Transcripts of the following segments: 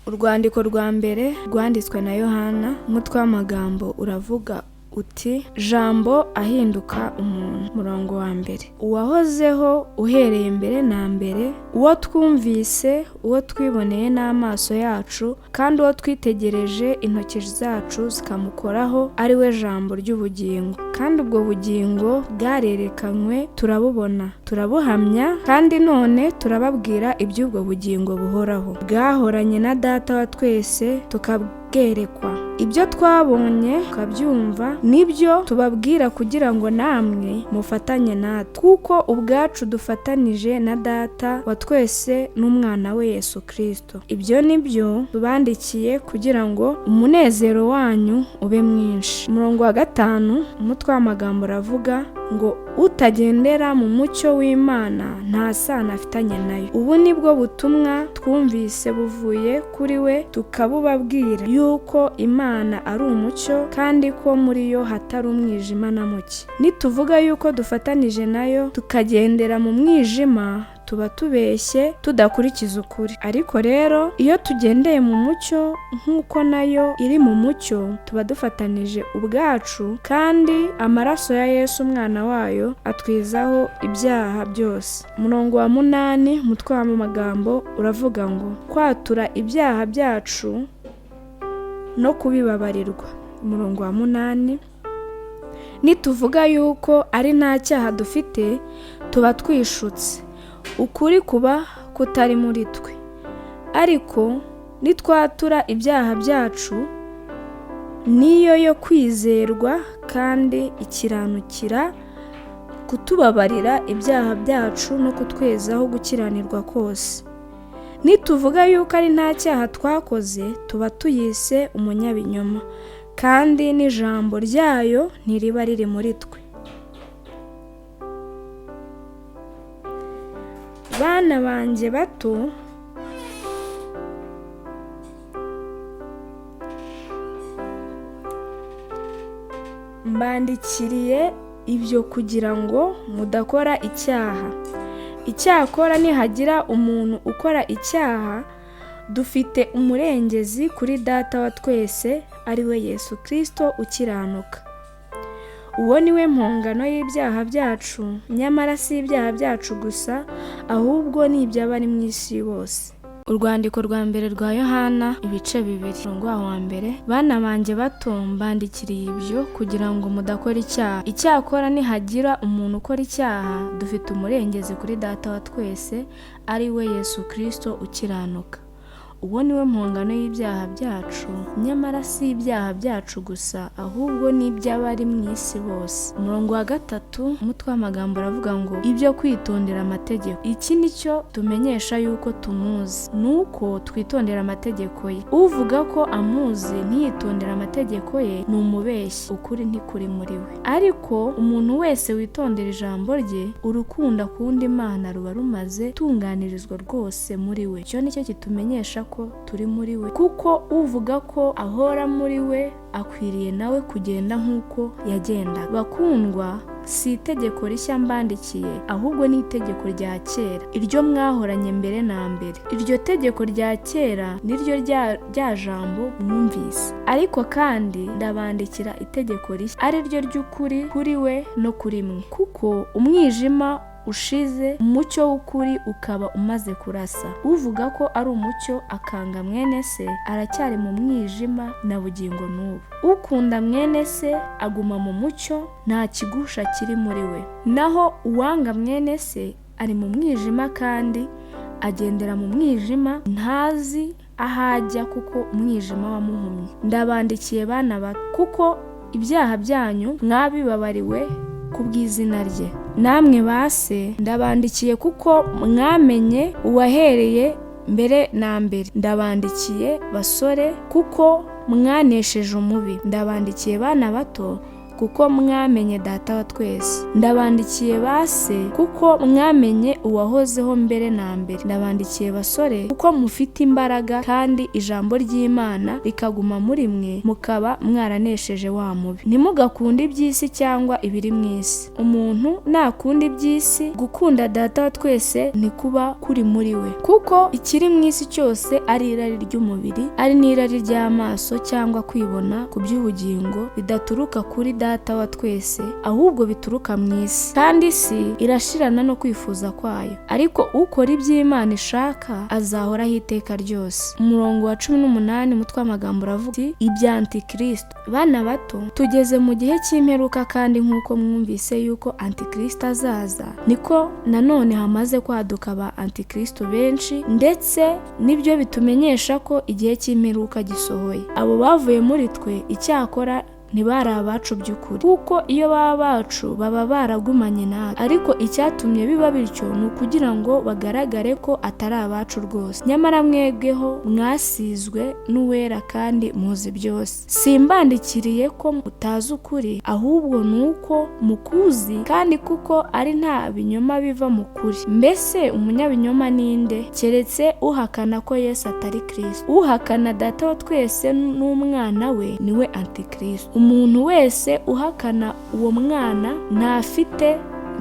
Urwandiko rwa mbere rwanditswe na Yohana, umutwe w'amagambo uravuga uti jambo ahinduka umuntu. Murongo wa mbere. Uwahozeho uhereye mbere na mbere, uwo twumvise, uwo twiboneye n'amaso yacu, kandi uwo twitegereje intoki zacu zikamukoraho, ari we jambo ry'ubugingo. Kandi ubwo bugingo bwarerekanywe, turabubona, turabuhamya, kandi none turababwira iby'ubwo bugingo buhoraho. Bwahoranye na Data wa twese, tukabwerekwa. Ibyo twabonye tukabyumva, nibyo tubabwira kugira ngo namwe mufatanye natwe, kuko ubwacu dufatanije na Data wa twese n'umwana we Yesu Kristo. Ibyo nibyo tubandikiye kugira ngo umunezero wanyu ube mwinshi. Umurongo wa 5, umutwe w'amagambo uravuga ngo utagendera mu mucyo w'Imana nta sano afitanye nayo. Ubu nibwo butumwa twumvise buvuye kuri we, tukabubabwira yuko Imana ari umucyo, kandi ko muri yo hatari umwijima na muke. Nituvuga yuko dufatanije nayo tukagendera mu mwijima, tuba tubeshye tudakurikiza ukuri. Ariko rero iyo tugendeye mu mucyo nk'uko nayo iri mu mucyo, tuba dufatanije ubwacu, kandi amaraso ya Yesu umwana wayo atwizaho ibyaha byose. Umurongo wa 8, umutwe w'amagambo uravuga ngo kwatura ibyaha byacu no kubibabarirwa. Umurongo wa 8, nituvuga yuko ari nta cyaha dufite, tuba twishutse, ukuri kuba kutari muri twe. Ariko nitwatura ibyaha byacu, niyo yo kwizerwa kandi ikiranukira kutubabarira ibyaha byacu no kutwezaho gukiranirwa kose. Nituvuga yuko ari nta cyaha twakoze, tuba tuyise umunyabinyoma, kandi n'ijambo ryayo ntiriba riri muri twe. Bana banjye bato, mbandikiriye ibyo kugira ngo mudakora icyaha. Icyakora nihagira umuntu ukora icyaha, dufite umurengezi kuri Data wa twese, ari we Yesu Kristo ukiranuka. Uwo ni we mpongano y'ibyaha byacu, nyamara si ibyaha byacu gusa, ahubwo ni iby'abari mu isi bose. Urwandiko rwa mbere rwa Yohana, ibice 2. Umurongo wa mbere. Bana banjye bato, mbandikiriye ibyo kugira ngo mudakora icyaha. Icyakora nihagira umuntu ukora icyaha, dufite umurengezi kuri Data wa twese, ari we Yesu Kristo ukiranuka. Uwo ni we mpongano y'ibyaha byacu, nyamara si ibyaha byacu gusa, ahubwo ni iby'abari mu isi bose. Umurongo wa 3, umutwe w'amagambo uravuga ngo ibyo kwitondera amategeko. Iki nicyo tumenyesha yuko tumuzi, nuko twitondera amategeko ye. Uvuga ko amuzi ntiyitondera amategeko ye, ni umubeshyi, ukuri ntikuri muri we. Ariko umuntu wese witondera ijambo rye, urukundo akunda Imana ruba rumaze tunganirizwa rwose muri we. Icyo nicyo kitumenyesha ko turi muri we, kuko uvuga ko ahora muri we akwiriye nawe kugenda nk'uko yagenda. Bakundwa, si itegeko rishya mbandikiye, ahubwo ni itegeko rya kera, iryo mwahoranye mbere na mbere. Iryo tegeko rya kera niryo rya jambo mwumvise. Ariko kandi ndabandikira itegeko rishya, ari ryo ry'ukuri kuri we no kuri mwe, kuko umwijima ushize, umucyo w'ukuri ukaba umaze kurasa. Uvuga ko ari umucyo akanga mwene se, aracyari mu mwijima na bugingo n'ubu. Ukunda mwene se aguma mu mucyo, nta kigusha kiri muri we. Naho uwanga mwene se ari mu mwijima, kandi agendera mu mwijima, ntazi ahajya, kuko umwijima wamuhumye. Ndabandikiye bana bato, kuko ibyaha byanyu mwabibabariwe kubw'izina rye. Namwe base, ndabandikiye kuko mwamenye uwahereye mbere na mbere. Ndabandikiye basore, kuko mwanesheje umubi. Ndabandikiye bana bato, kuko mwamenye data wa twese. Ndabandikiye base kuko mwamenye uwahozeho mbere na mbere. Ndabandikiye basore kuko mufite imbaraga kandi ijambo ry'Imana rikaguma muri mwe, mukaba mwaranesheje wa mubi. Ntimugakunde iby'isi cyangwa ibiri mu isi. Umuntu nakunda iby'isi, gukunda data wa twese ntikuba kuri muri we. Kuko ikiri mu isi cyose ari irari ry'umubiri, ari n'irari ry'amaso cyangwa kwibona ku by'ubugingo, bidaturuka kuri data wa twese, ahubwo bituruka mu isi. Kandi isi irashirana no kwifuza kwayo, ariko ukora iby'Imana ishaka azahoraho iteka ryose. Umurongo wa 18 umutwe w'amagambo uravuga ati ibya Antikristo. Bana bato, tugeze mu gihe cy'imperuka, kandi nk'uko mwumvise yuko Antikristo azaza, niko nanone hamaze kwaduka ba Antikristo benshi, ndetse nibyo bitumenyesha ko igihe cy'imperuka gisohoye. Abo bavuye muri twe icyakora ntibari abacu by'ukuri, kuko iyo baba bacu baba baragumanye natwe, ariko icyatumye biba bityo ni ukugira ngo bagaragare ko atari abacu rwose. Nyamara mwebweho mwasizwe n'uwera kandi muzi byose. Simbandikiriye ko mutazi ukuri, ahubwo ni uko mukuzi, kandi kuko ari nta binyoma biva mu kuri. Mbese umunyabinyoma ninde? Keretse uhakana ko Yesu atari Kristo. Uhakana data wa twese n'umwana we niwe Antikristo. Umuntu wese uhakana uwo mwana ntafite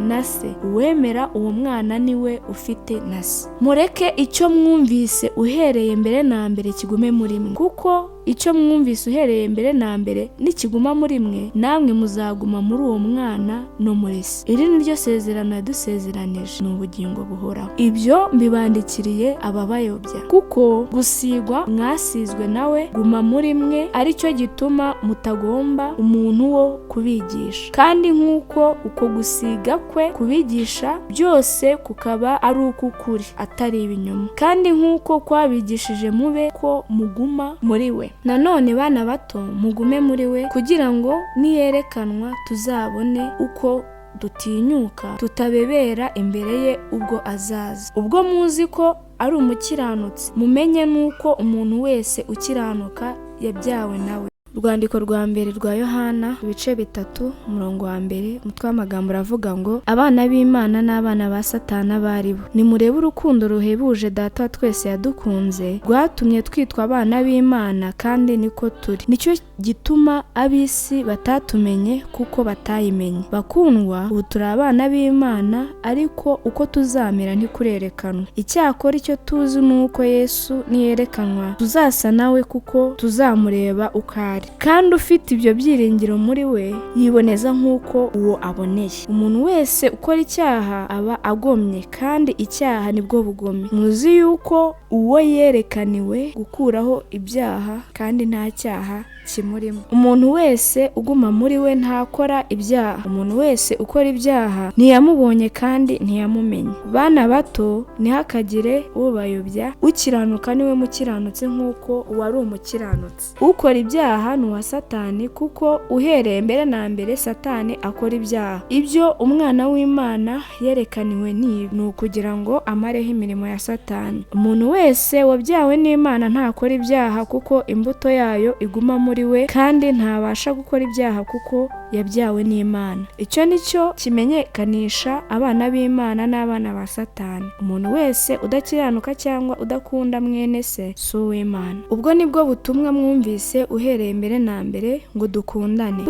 na se. Uwemera uwo mwana niwe ufite na se. Mureke icyo mwumvise uhereye mbere na mbere kigume muri mwe, kuko icyo mwumvise uhereye mbere na mbere nikiguma muri mwe, namwe muzaguma muri uwo mwana no muri se. Iri ni ryo sezerano yadusezeranije, ni ubugingo buhoraho. Ibyo mbibandikiriye ababayobya, kuko gusigwa mwasizwe nawe guma muri mwe, ari cyo gituma mutagomba umuntu wo kubigisha. Kandi nk'uko uko gusiga kwe kubigisha byose kukaba ari uk'ukuri atari ibinyoma, kandi nk'uko kwabigishije mube ko muguma muri we. Nanone bana bato, mugume muri we, kugira ngo niyerekanwa tuzabone uko dutinyuka, tutabebera imbere ye ubwo azaza. Ubwo muzi ko ari umukiranutsi, mumenye nuko umuntu wese ukiranuka yabyawe nawe. Urwandiko rwa mbere rwa Yohana, ibice 3, umurongo wa 1, umutwe w'amagambo uravuga ngo abana b'Imana n'abana ba Satana bari bo. Nimurebe urukundo ruhebuje data wa twese yadukunze, rwatumye twitwa abana b'Imana, kandi niko turi. Nicyo gituma ab'isi batatumenye kuko batayimenye. Bakundwa, ubu turi abana b'Imana, ariko uko tuzamera ntikurerekanwa. Icyakora icyo tuzi ni uko Yesu niyerekanwa tuzasa nawe, kuko tuzamureba uko ari. Kandi ufite ibyo byiringiro muri we yiboneza nk'uko uwo aboneye. Umuntu wese ukora icyaha aba agomye, kandi icyaha nibwo bugome. Muzi yuko uwo yerekaniwe gukuraho ibyaha, kandi nta cyaha kimurimo. Umuntu wese uguma muri we ntakora ibyaha. Umuntu wese ukora ibyaha ntiyamubonye kandi ntiyamumenye. Bana bato, ntihakagire ubayobya. Ukiranuka niwe mukiranutsi nk'uko uwari umukiranutsi. Ukora ibyaha ni uwa Satani, kuko uhereye mbere na mbere Satani akora ibyaha. Ibyo umwana w'Imana yerekaniwe ni ukugira ngo amareho imirimo ya Satani. Umuntu wese wabyawe n'Imana ntakora ibyaha, kuko imbuto yayo iguma muri we, kandi ntabasha gukora ibyaha kuko yabyawe n'Imana. Icyo nicyo kimenyekanisha abana b'Imana n'abana ba Satani. Umuntu wese udakiranuka cyangwa udakunda mwene se si uw'Imana. Ubwo nibwo butumwa mwumvise uhereye mbere na mbere, ngo dukundane,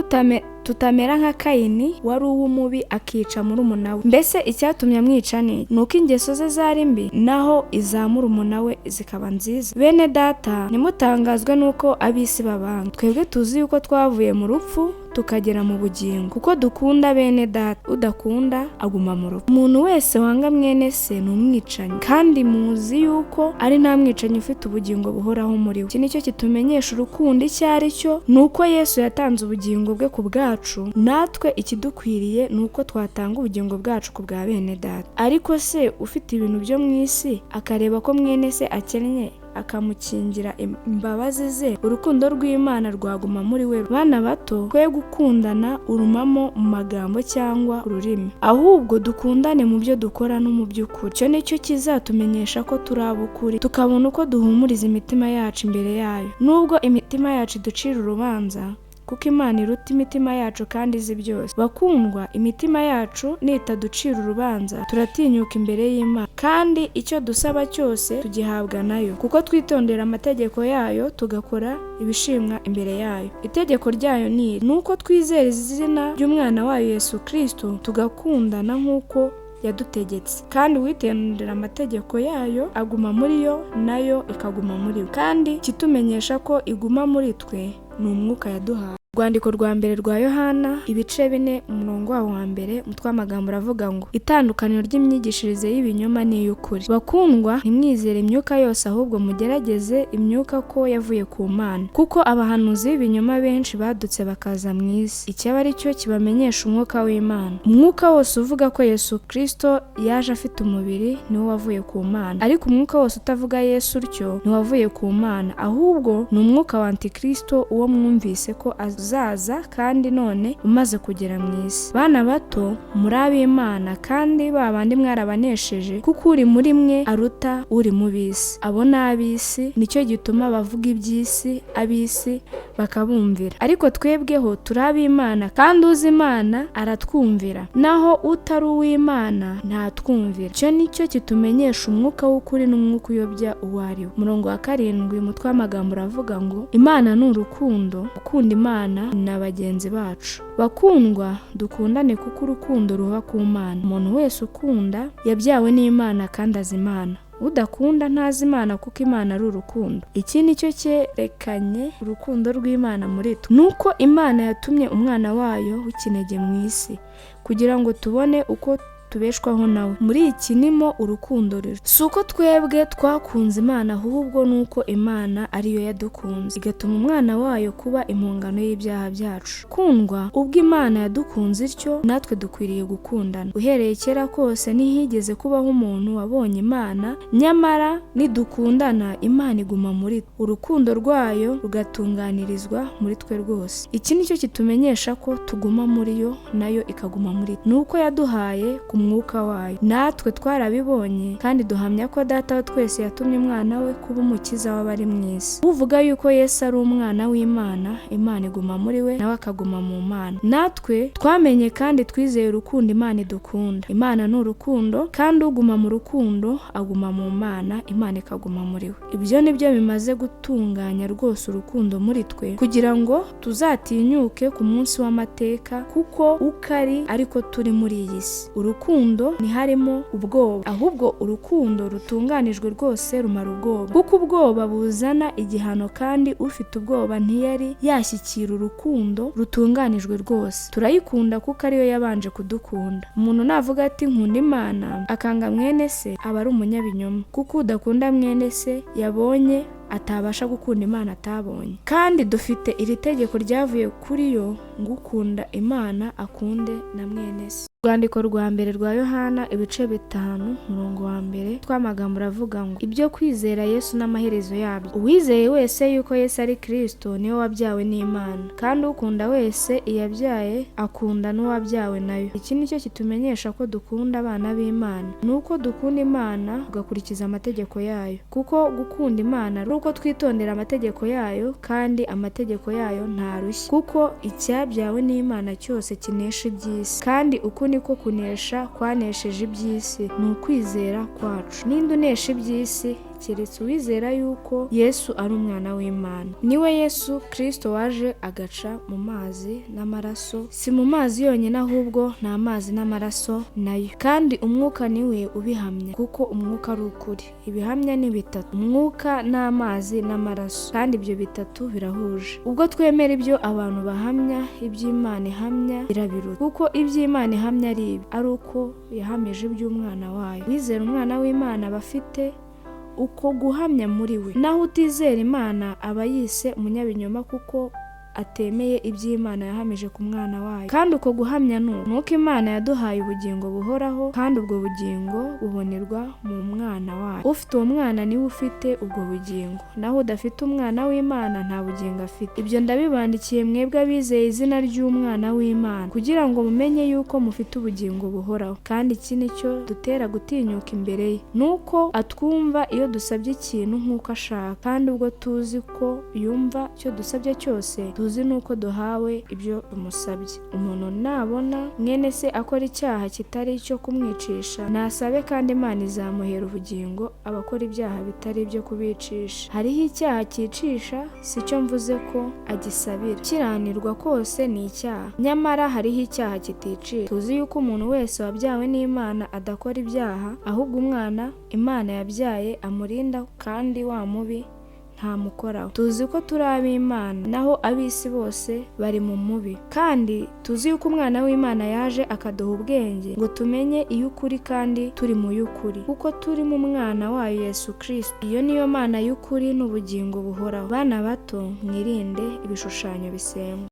tutamera nka Kayini wari uw'umubi akica murumuna we. Mbese icyatumye amwica ni uko ingeso ze zari mbi, naho iza murumuna we zikaba nziza. Bene data, nimutangazwe nuko ab'isi babanga. Twebwe tuzi yuko twavuye mu rupfu tukagera mu bugingo, kuko dukunda bene data. Udakunda aguma mu rupfu. Umuntu wese wanga mwene se ni umwicanyi, kandi muzi yuko ari nta mwicanyi ufite ubugingo buhoraho muri we. Iki nicyo kitumenyesha urukundo icyo ari cyo, ni uko Yesu yatanze ubugingo bwe ku bwacu. Natwe ikidukwiriye ni uko twatanga ubugingo bwacu ku bwa bene data. Ariko se ufite ibintu byo mu isi akareba ko mwene se akennye akamukingira imbabazi ze, urukundo rw'Imana rwaguma muri we. Bana bato, twe gukundana urumamo mu magambo cyangwa ururimi, ahubwo dukundane mu byo dukora no mu by'ukuri. Icyo nicyo kizatumenyesha ko turi ab'ukuri, tukabona uko duhumuriza imitima yacu imbere yayo. Nubwo imitima yacu iducira urubanza, kuko Imana iruta imitima yacu kandi izi byose. Bakundwa, imitima yacu nitaducira urubanza turatinyuka imbere y'Imana, kandi icyo dusaba cyose tugihabwa nayo, kuko twitondera amategeko yayo tugakora ibishimwa imbere yayo. Itegeko ryayo ni uko twizera izina ry'umwana wayo Yesu Kristo, tugakundana nk'uko yadutegetse, kandi uwitondera amategeko yayo aguma muri yo, nayo ikaguma muri we. Kandi kitumenyesha ko iguma muri twe ni umwuka yaduhaye. Urwandiko rwa mbere rwa Yohana, ibice 4 umurongo wa mbere, umutwe w'amagambo uravuga ngo itandukaniro ry'imyigishirize y'ibinyoma n'iy'ukuri. Bakundwa, ntimwizere imyuka yose, ahubwo mugerageze imyuka ko yavuye ku Mana, kuko abahanuzi b'ibinyoma benshi badutse bakaza mu isi. Icyaba ari cyo kibamenyesha umwuka w'Imana. Umwuka wose uvuga ko Yesu Kristo yaje afite umubiri niwo wavuye ku Mana, ariko umwuka wose utavuga Yesu utyo ntiwavuye ku Mana, ahubwo ni umwuka wa Antikristo, uwo mwumvise ko uzaza kandi none umaze kugera mu isi. Bana bato, muri ab'Imana, kandi babandi mwarabanesheje, kuko uri muri mwe aruta uri mu b'isi. Abo ni ab'isi, nicyo gituma bavuga iby'isi, ab'isi bakabumvira. Ariko twebweho turi ab'Imana, kandi uzi Imana aratwumvira, naho utari uw'Imana ntatwumvira. Icyo nicyo kitumenyesha umwuka w'ukuri n'umwuka uyobya uwo ari wo. Umurongo wa 7, umutwe w'amagambo uravuga ngo Imana ni urukundo, ukunda Imana na bagenzi bacu. Bakundwa, dukundane kuko urukundo ruva ku Mana. Umuntu wese ukunda yabyawe n'Imana kandi azi Imana. Udakunda ntazi Imana, kuko Imana ari urukundo. Iki nicyo cyerekanye urukundo rw'Imana muri twe, nuko Imana yatumye umwana wayo w'ikinege mu isi, kugira ngo tubone uko tubeshwaho nawe. Muri iki nimo urukundo ruri, si uko twebwe twakunze Imana, ahubwo nuko Imana ariyo yadukunze igatuma umwana wayo kuba impongano y'ibyaha byacu. Kundwa, ubwo Imana yadukunze ityo, natwe dukwiriye gukundana. Uhereye kera kose ntihigeze kubaho umuntu wabonye Imana, nyamara nidukundana Imana iguma muri twe, urukundo rwayo rugatunganirizwa muri twe rwose. Iki nicyo kitumenyesha ko tuguma muri yo, nayo ikaguma muri twe, nuko yaduhaye ku umwuka wayo. Natwe twarabibonye, kandi duhamya ko Data wa twese yatumye umwana we kuba umukiza w'abari mu isi. Uvuga yuko Yesu ari umwana w'Imana, Imana iguma muri we, nawe akaguma mu Mana. Natwe twamenye kandi twizeye urukundo Imana idukunda. Imana ni urukundo, kandi uguma mu rukundo aguma mu Mana, Imana ikaguma muri we. Ibyo nibyo bimaze gutunganya rwose urukundo muri twe, kugira ngo tuzatinyuke ku munsi w'amateka, kuko ukari ariko turi muri iyi si. Urukundo ntiharimo ubwoba, ahubwo urukundo rutunganijwe rwose rumara ubwoba, kuko ubwoba buzana igihano, kandi ufite ubwoba ntiyari yashyikira urukundo rutunganijwe rwose. Turayikunda kuko ariyo yabanje kudukunda. Umuntu navuga ati nkunda Imana akanga mwene se, aba ari umunyabinyoma, kuko udakunda mwene se yabonye atabasha gukunda Imana atabonye. Kandi dufite iri tegeko ryavuye kuri yo, ngo ukunda Imana akunde na mwene se. Urwandiko rwa mbere rwa Yohana, ibice 5 umurongo wa mbere, twamagambo uravuga ngo ibyo kwizera Yesu n'amaherezo yabyo. Uwizeye wese yuko Yesu ari Kristo niwe wabyawe n'Imana, kandi ukunda wese iyabyaye akunda n'uwabyawe nayo. Iki nicyo kitumenyesha ko dukunda abana b'Imana, nuko dukunda Imana tugakurikiza amategeko yayo, kuko gukunda Imana ari uko twitondera amategeko yayo, kandi amategeko yayo ntarushya, kuko icyabyawe n'Imana cyose kinesha iby'isi, kandi uko niko kunesha kwanesheje iby'isi, ni ukwizera kwacu. Ninde unesha iby'isi keretse uwizera yuko Yesu ari umwana w'Imana. Niwe Yesu Kristo waje agaca mu mazi n'amaraso, si mu mazi yonyine ahubwo ni amazi n'amaraso nayo, kandi umwuka niwe ubihamya, kuko umwuka ari ukuri. Ibihamya ni bitatu: umwuka n'amazi n'amaraso, kandi ibyo bitatu birahuje. Ubwo twemera ibyo abantu bahamya, iby'Imana ihamya birabiruta, kuko iby'Imana ihamya ari uko yahamije iby'umwana wayo. Wizera umwana w'Imana aba afite uko guhamya muri we, naho utizera Imana aba yise umunyabinyoma, kuko atemeye iby'Imana yahamije ku mwana wayo. Kandi uko guhamya nuko Imana yaduhaye ubugingo buhoraho, kandi ubwo bugingo bubonerwa mu mwana wayo. Ufite uwo mwana niwe ufite ubwo bugingo, naho udafite umwana w'Imana nta bugingo afite. Ibyo ndabibandikiye mwebwe abizeye izina ry'umwana w'Imana, kugira ngo mumenye yuko mufite ubugingo buhoraho. Kandi iki nicyo dutera gutinyuka imbere ye, nuko atwumva iyo dusabye ikintu nk'uko ashaka, kandi ubwo tuzi ko yumva icyo dusabye cyose tuzi nuko duhawe ibyo tumusabye. Umuntu nabona mwene se akora icyaha kitari icyo kumwicisha, nasabe kandi Imana izamuhera ubugingo abakora ibyaha bitari ibyo kubicisha. Hariho icyaha cyicisha, si cyo mvuze ko agisabira. Gukiranirwa kose ni icyaha, nyamara hariho icyaha kiticira. Tuzi yuko umuntu wese wabyawe n'Imana adakora ibyaha, ahubwo umwana Imana yabyaye amurinda, kandi wa mubi ntamukoraho. Tuzi ko turi ab'Imana, naho ab'isi bose bari mu mubi. Kandi tuzi yuko umwana w'Imana yaje akaduha ubwenge ngo tumenye iy'ukuri kandi turi mu y'ukuri, kuko turi mu mwana wayo Yesu Kristo. Iyo niyo Mana y'ukuri n'ubugingo buhoraho. Bana bato, mwirinde ibishushanyo bisengwa.